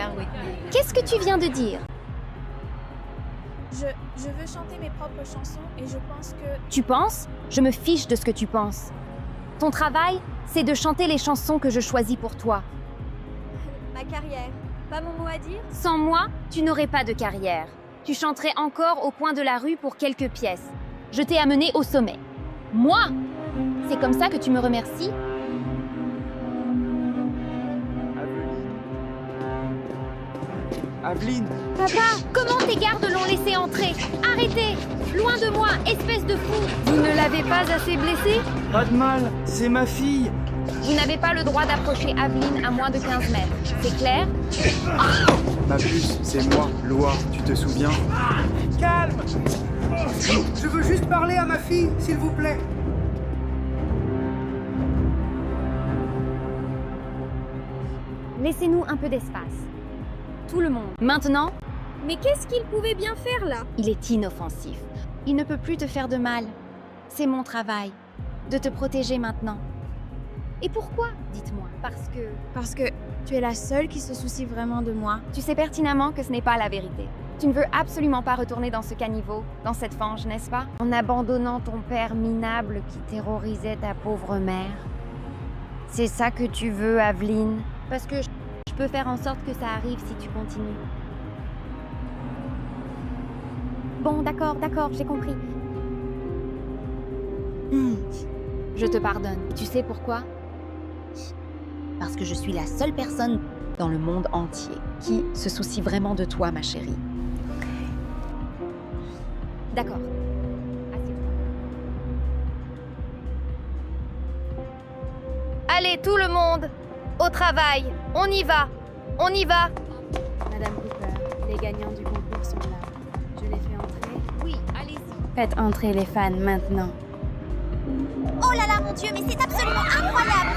faire, Whitney. Qu'est-ce que tu viens de dire? Je veux chanter mes propres chansons et je pense que... Tu penses? Je me fiche de ce que tu penses. Ton travail, c'est de chanter les chansons que je choisis pour toi. Ma carrière, pas mon mot à dire? Sans moi, tu n'aurais pas de carrière. Tu chanterais encore au coin de la rue pour quelques pièces. Je t'ai amené au sommet. Moi? C'est comme ça que tu me remercies? Aveline! Papa, comment tes gardes l'ont laissé entrer? Arrêtez! Loin de moi, espèce de fou! Vous ne l'avez pas assez blessé? Pas de mal, c'est ma fille! Vous n'avez pas le droit d'approcher Aveline à moins de 15 mètres. C'est clair? Ma puce, c'est moi, Loa, tu te souviens? Calme! Je veux juste parler à ma fille, s'il vous plaît. Laissez-nous un peu d'espace. Tout le monde. Maintenant, Mais qu'est-ce qu'il pouvait bien faire là? il est inoffensif. Il ne peut plus te faire de mal. C'est mon travail, de te protéger maintenant. Et pourquoi, dites-moi? Parce que tu es la seule qui se soucie vraiment de moi. Tu sais pertinemment que ce n'est pas la vérité. Tu ne veux absolument pas retourner dans ce caniveau, dans cette fange, n'est-ce pas? En abandonnant ton père minable qui terrorisait ta pauvre mère. C'est ça que tu veux, Aveline? Parce que je peux faire en sorte que ça arrive si tu continues. Bon, d'accord, j'ai compris. Je te pardonne. Tu sais pourquoi? Parce que je suis la seule personne dans le monde entier qui se soucie vraiment de toi, ma chérie. D'accord. Assieds-toi. Allez, tout le monde! Au travail! On y va! On y va! Madame Cooper, les gagnants du concours sont là. Je les fais entrer. Oui, allez-y. Faites entrer les fans maintenant. Oh là là, mon Dieu, mais c'est absolument incroyable!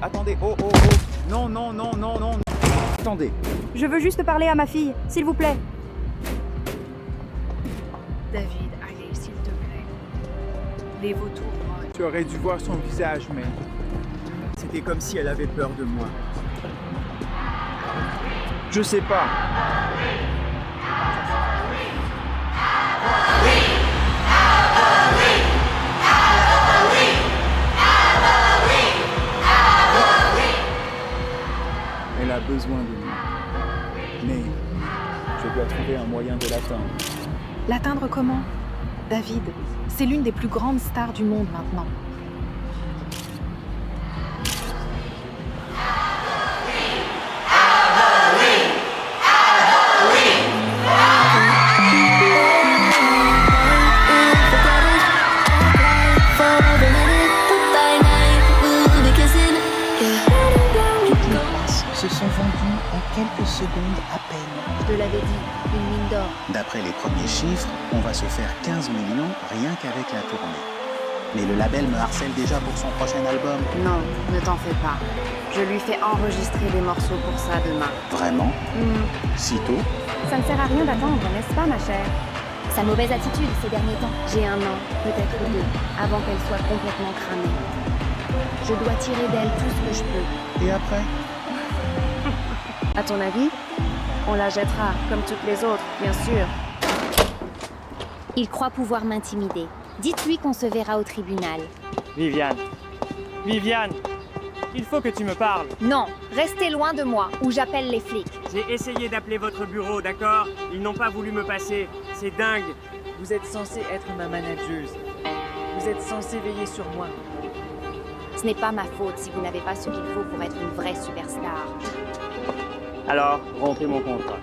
Attendez, oh! Non! Attendez, Je veux juste parler à ma fille, s'il vous plaît. David, allez, s'il te plaît. Les vautours mangent. tu aurais dû voir son visage, mais... C'était comme si elle avait peur de moi. Je sais pas. Elle a besoin de moi. Mais je dois trouver un moyen de l'atteindre. L'atteindre comment? David, c'est l'une des plus grandes stars du monde maintenant. Se sont vendus en quelques secondes à peine. Je te l'avais dit, une mine d'or. D'après les premiers chiffres, on va se faire 15 millions rien qu'avec la tournée. Mais le label me harcèle déjà pour son prochain album. Non, ne t'en fais pas. Je lui fais enregistrer des morceaux pour ça demain. Vraiment? Si tôt? Ça ne sert à rien d'attendre, n'est-ce pas, ma chère? Sa mauvaise attitude ces derniers temps. J'ai 1 an, peut-être 2, avant qu'elle soit complètement cramée. Je dois tirer d'elle tout ce que je peux. Et après? À ton avis? On la jettera, comme toutes les autres, bien sûr. Il croit pouvoir m'intimider. Dites-lui qu'on se verra au tribunal. Viviane, il faut que tu me parles. Non, restez loin de moi, ou j'appelle les flics. J'ai essayé d'appeler votre bureau, d'accord? Ils n'ont pas voulu me passer. C'est dingue. Vous êtes censée être ma manageuse. Vous êtes censée veiller sur moi. Ce n'est pas ma faute si vous n'avez pas ce qu'il faut pour être une vraie superstar. Alors, rompez mon contrat.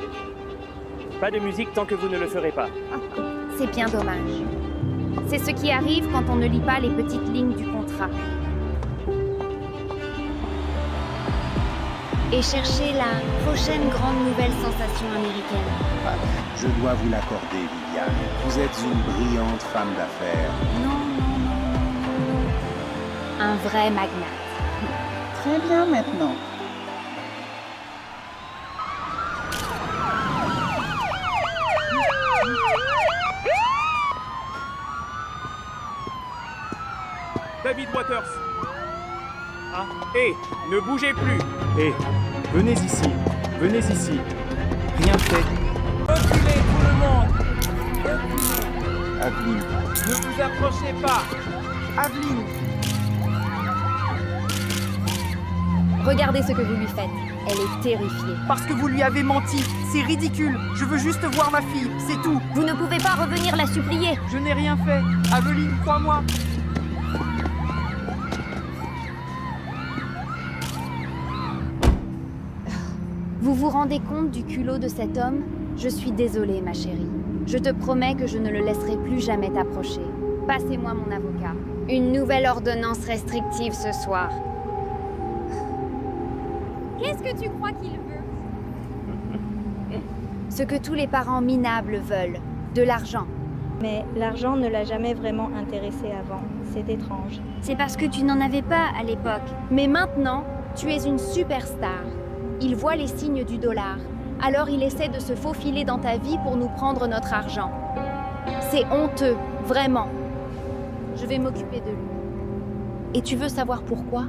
Pas de musique tant que vous ne le ferez pas. C'est bien dommage. C'est ce qui arrive quand on ne lit pas les petites lignes du contrat. Et cherchez la prochaine grande nouvelle sensation américaine. Je dois vous l'accorder, Viviane. Vous êtes une brillante femme d'affaires. Non. Un vrai magnat. Très bien maintenant. Walters. Ah, hé, ne bougez plus. Hé, venez ici. Venez ici. Rien fait. Reculez tout le monde. Aveline. Ne vous approchez pas. Aveline, Regardez ce que vous lui faites. Elle est terrifiée. parce que vous lui avez menti. C'est ridicule. Je veux juste voir ma fille, c'est tout. Vous ne pouvez pas revenir la supplier. Je n'ai rien fait. Aveline, crois-moi. Vous vous rendez compte du culot de cet homme? Je suis désolée, ma chérie. Je te promets que je ne le laisserai plus jamais t'approcher. Passez-moi mon avocat. Une nouvelle ordonnance restrictive ce soir. Qu'est-ce que tu crois qu'il veut? Ce que tous les parents minables veulent. De l'argent. Mais l'argent ne l'a jamais vraiment intéressé avant. C'est étrange. C'est parce que tu n'en avais pas à l'époque. Mais maintenant, tu es une superstar. Il voit les signes du dollar. Alors il essaie de se faufiler dans ta vie pour nous prendre notre argent. C'est honteux, vraiment. Je vais m'occuper de lui. Et tu veux savoir pourquoi?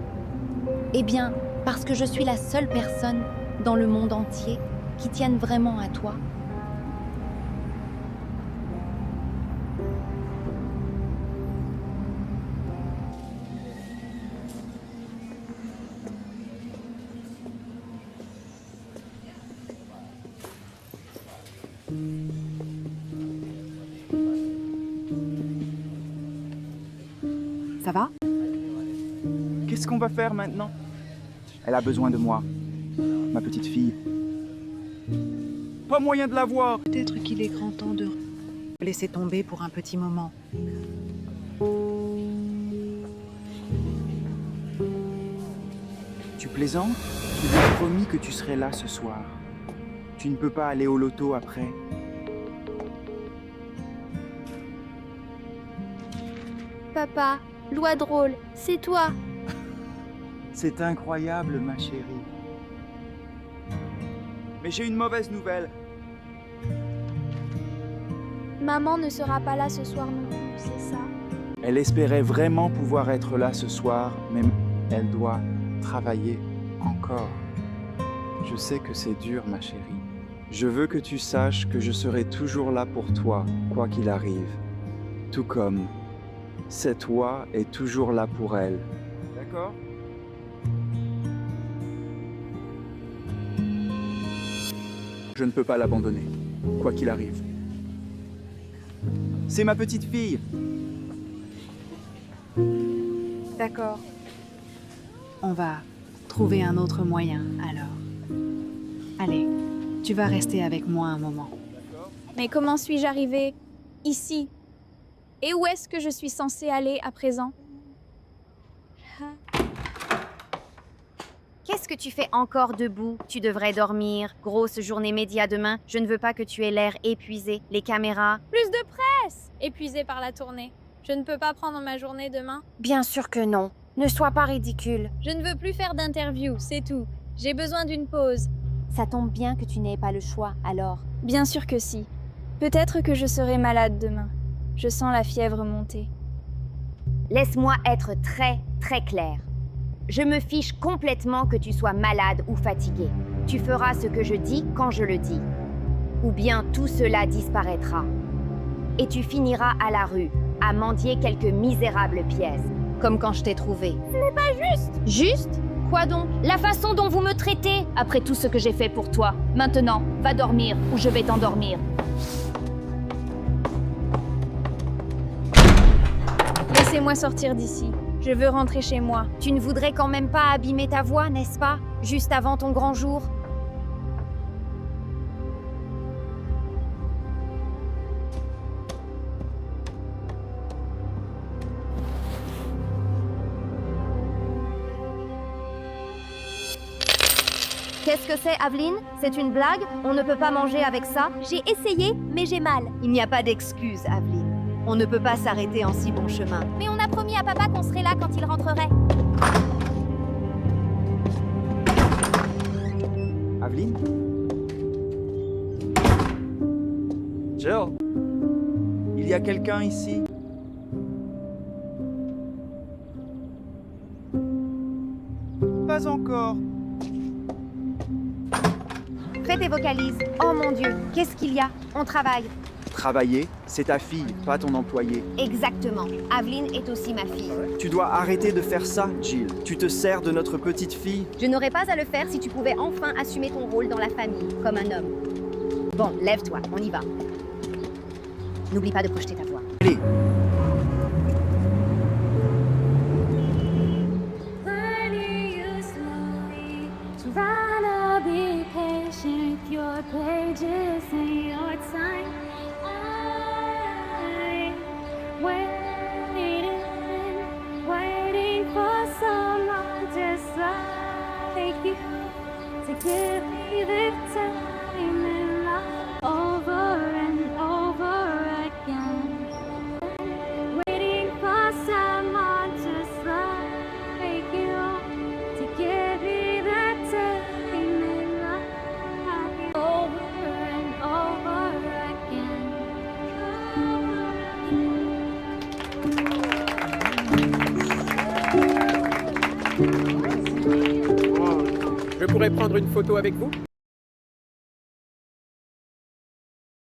Eh bien, parce que je suis la seule personne dans le monde entier qui tienne vraiment à toi. Ça va? Qu'est-ce qu'on va faire maintenant? Elle a besoin de moi. Ma petite fille. Pas moyen de la voir. Peut-être qu'il est grand temps de laisser tomber pour un petit moment. Tu plaisantes? Tu lui as promis que tu serais là ce soir. Tu ne peux pas aller au loto après. Papa, loi drôle, c'est toi. C'est incroyable, ma chérie. Mais j'ai une mauvaise nouvelle. Maman ne sera pas là ce soir non plus, c'est ça. Elle espérait vraiment pouvoir être là ce soir, mais elle doit travailler encore. Je sais que c'est dur, ma chérie. Je veux que tu saches que je serai toujours là pour toi, quoi qu'il arrive. Tout comme cette toi est toujours là pour elle. D'accord? Je ne peux pas l'abandonner, quoi qu'il arrive. C'est ma petite fille. D'accord. On va trouver un autre moyen, alors. Allez, tu vas rester avec moi un moment. Mais comment suis-je arrivée ici? Et où est-ce que je suis censée aller à présent? Qu'est-ce que tu fais encore debout? Tu devrais dormir. Grosse journée média demain. Je ne veux pas que tu aies l'air épuisé. Les caméras. Plus de presse! Épuisée par la tournée. Je ne peux pas prendre ma journée demain. Bien sûr que non. Ne sois pas ridicule. Je ne veux plus faire d'interview, c'est tout. J'ai besoin d'une pause. Ça tombe bien que tu n'aies pas le choix, alors. Bien sûr que si. Peut-être que je serai malade demain. Je sens la fièvre monter. Laisse-moi être très, très clair. Je me fiche complètement que tu sois malade ou fatigué. Tu feras ce que je dis quand je le dis. Ou bien tout cela disparaîtra. Et tu finiras à la rue, à mendier quelques misérables pièces, comme quand je t'ai trouvé. Ce n'est pas juste! Juste? Quoi donc? La façon dont vous me traitez, après tout ce que j'ai fait pour toi. Maintenant, va dormir ou je vais t'endormir. Laissez-moi sortir d'ici. Je veux rentrer chez moi. Tu ne voudrais quand même pas abîmer ta voix, n'est-ce pas? Juste avant ton grand jour? Qu'est-ce que c'est, Aveline? C'est une blague? On ne peut pas manger avec ça? J'ai essayé, mais j'ai mal. Il n'y a pas d'excuse, Aveline. On ne peut pas s'arrêter en si bon chemin. Mais on a promis à papa qu'on serait là quand il rentrerait. Aveline? Jill? Il y a quelqu'un ici? Fais tes vocalises. Oh mon Dieu, qu'est-ce qu'il y a? On travaille. Travailler, c'est ta fille, pas ton employé. Exactement. Aveline est aussi ma fille. Tu dois arrêter de faire ça, Jill. Tu te sers de notre petite fille. Je n'aurais pas à le faire si tu pouvais enfin assumer ton rôle dans la famille, comme un homme. Bon, lève-toi, on y va. N'oublie pas de projeter ta voix. Allez, your pages and your time. I'm waiting for someone just like you to give me the time and love over and over again. Waiting for someone just like you to give me the time and love over and over again. Je pourrais prendre une photo avec vous?